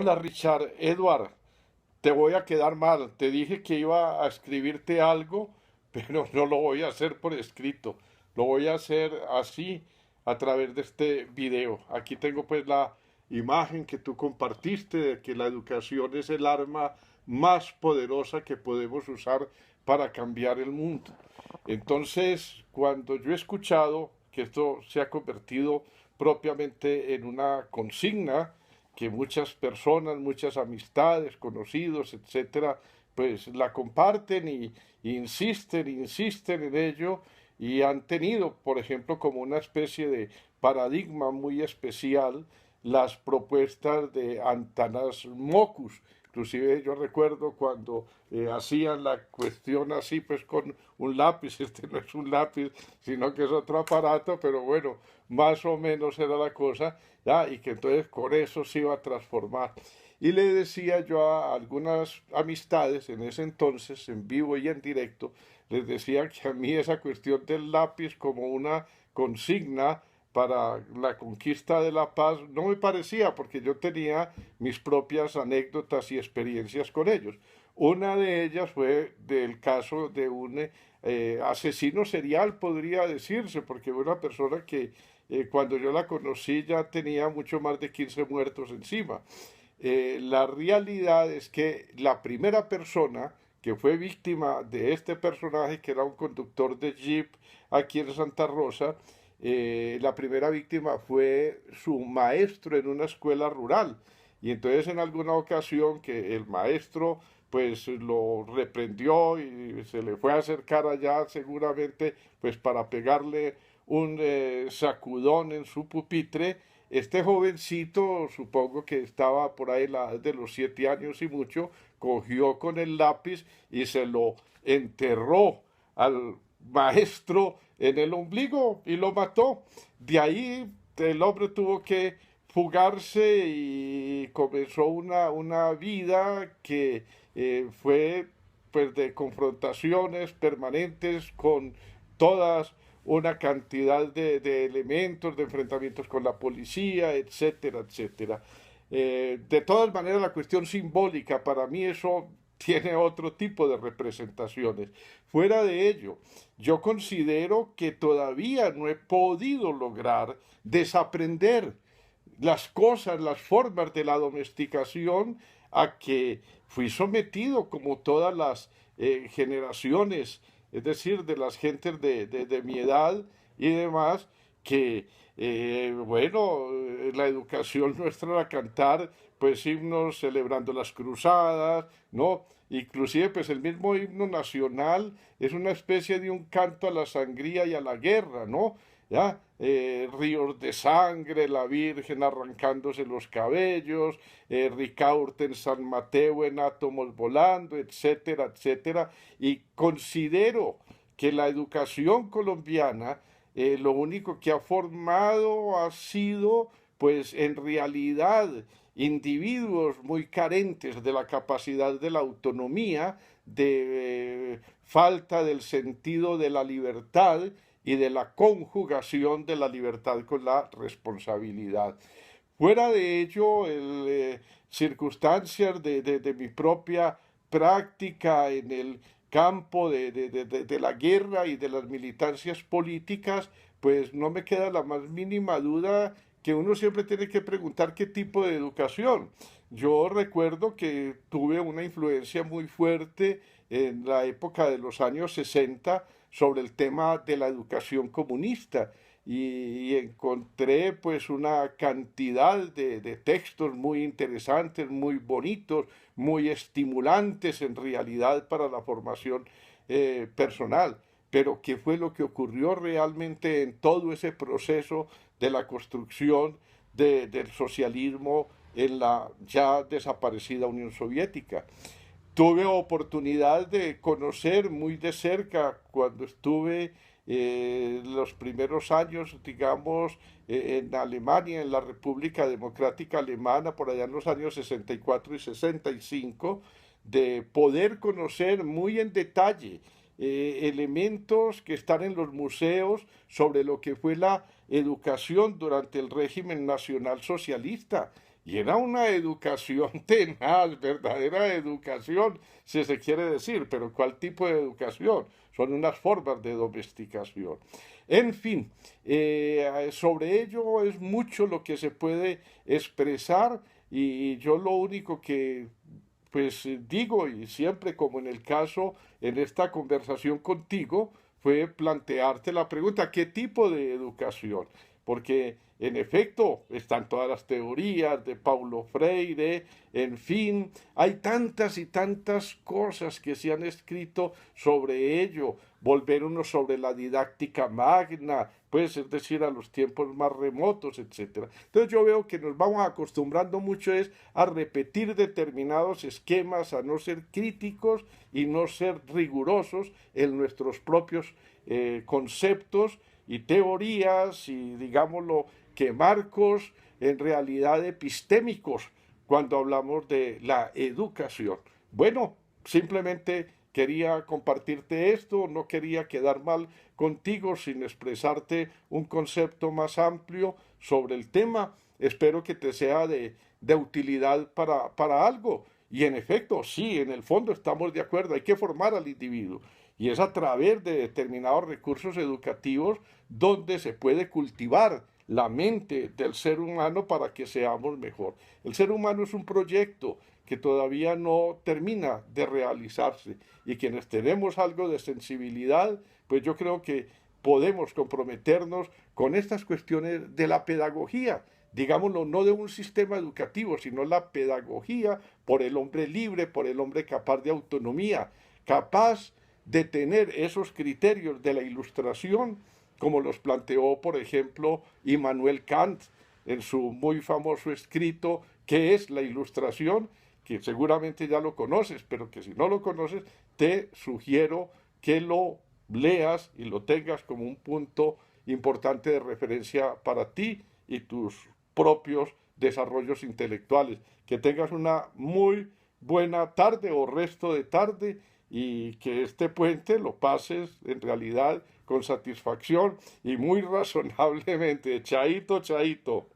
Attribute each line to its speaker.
Speaker 1: Hola Richard, Edward, te voy a quedar mal. Te dije que iba a escribirte algo, pero no lo voy a hacer por escrito. Lo voy a hacer así a través de este video. Aquí tengo pues la imagen que tú compartiste de que la educación es el arma más poderosa que podemos usar para cambiar el mundo. Entonces, cuando yo he escuchado que esto se ha convertido propiamente en una consigna, que muchas personas, muchas amistades, conocidos, etcétera, pues la comparten y insisten en ello y han tenido, por ejemplo, como una especie de paradigma muy especial las propuestas de Antanas Mockus. Inclusive yo recuerdo cuando hacían la cuestión así, pues con un lápiz, este no es un lápiz, sino que es otro aparato, pero bueno, más o menos era la cosa, ¿ya? Y que entonces con eso se iba a transformar. Y le decía yo a algunas amistades en ese entonces, en vivo y en directo, les decía que a mí esa cuestión del lápiz como una consigna para la conquista de la paz no me parecía, porque yo tenía mis propias anécdotas y experiencias con ellos. Una de ellas fue del caso de un asesino serial, podría decirse, porque fue una persona que cuando yo la conocí ya tenía mucho más de 15 muertos encima. La realidad es que la primera persona que fue víctima de este personaje, que era un conductor de jeep aquí en Santa Rosa, la primera víctima fue su maestro en una escuela rural. Y entonces en alguna ocasión que el maestro pues lo reprendió y se le fue a acercar allá seguramente pues para pegarle un sacudón en su pupitre. Este jovencito, supongo que estaba por ahí la edad de los 7 años y mucho, cogió con el lápiz y se lo enterró al maestro en el ombligo y lo mató. De ahí el hombre tuvo que fugarse y comenzó una vida que fue pues de confrontaciones permanentes con todas una cantidad de elementos, de enfrentamientos con la policía, etcétera, etcétera. De todas maneras, la cuestión simbólica, para mí eso tiene otro tipo de representaciones. Fuera de ello, yo considero que todavía no he podido lograr desaprender las cosas, las formas de la domesticación a que fui sometido como todas las generaciones, es decir, de las gentes de mi edad y demás, que, bueno, la educación nuestra era cantar, pues himnos celebrando las cruzadas, ¿no? Inclusive, pues el mismo himno nacional es una especie de un canto a la sangría y a la guerra, ¿no? ¿Ya? Ríos de sangre, la Virgen arrancándose los cabellos, Ricaurte en San Mateo en átomos volando, etcétera, etcétera. Y considero que la educación colombiana lo único que ha formado ha sido, pues en realidad, individuos muy carentes de la capacidad de la autonomía, de falta del sentido de la libertad y de la conjugación de la libertad con la responsabilidad. Fuera de ello, circunstancias de mi propia práctica en el campo de la guerra y de las militancias políticas, pues no me queda la más mínima duda que uno siempre tiene que preguntar qué tipo de educación. Yo recuerdo que tuve una influencia muy fuerte en la época de los años 60 sobre el tema de la educación comunista y encontré pues una cantidad de textos muy interesantes, muy bonitos, muy estimulantes en realidad para la formación personal. Pero ¿qué fue lo que ocurrió realmente en todo ese proceso de la construcción del socialismo en la ya desaparecida Unión Soviética? Tuve oportunidad de conocer muy de cerca cuando estuve los primeros años, digamos, en Alemania, en la República Democrática Alemana, por allá en los años 64 y 65, de poder conocer muy en detalle elementos que están en los museos sobre lo que fue la educación durante el régimen nacional socialista. Y era una educación tenaz, verdadera educación, si se quiere decir, pero ¿cuál tipo de educación? Son unas formas de domesticación. En fin, sobre ello es mucho lo que se puede expresar y yo lo único que pues digo, y siempre como en el caso, en esta conversación contigo, fue plantearte la pregunta, ¿qué tipo de educación? Porque en efecto están todas las teorías de Paulo Freire, en fin, hay tantas y tantas cosas que se han escrito sobre ello, volver uno sobre la didáctica magna, pues es decir, a los tiempos más remotos, etcétera. Entonces yo veo que nos vamos acostumbrando mucho es a repetir determinados esquemas, a no ser críticos y no ser rigurosos en nuestros propios conceptos y teorías y digámoslo que marcos en realidad epistémicos cuando hablamos de la educación. Bueno, simplemente quería compartirte esto, no quería quedar mal contigo sin expresarte un concepto más amplio sobre el tema. Espero que te sea de utilidad para algo. Y en efecto, sí, en el fondo estamos de acuerdo, hay que formar al individuo. Y es a través de determinados recursos educativos donde se puede cultivar la mente del ser humano para que seamos mejor. El ser humano es un proyecto que todavía no termina de realizarse y quienes tenemos algo de sensibilidad, pues yo creo que podemos comprometernos con estas cuestiones de la pedagogía, digámoslo, no de un sistema educativo, sino la pedagogía por el hombre libre, por el hombre capaz de autonomía, capaz de tener esos criterios de la ilustración, como los planteó, por ejemplo, Immanuel Kant en su muy famoso escrito ¿Qué es la ilustración? Que seguramente ya lo conoces, pero que si no lo conoces, te sugiero que lo leas y lo tengas como un punto importante de referencia para ti y tus propios desarrollos intelectuales. Que tengas una muy buena tarde o resto de tarde y que este puente lo pases en realidad con satisfacción y muy razonablemente. Chaito, chaito.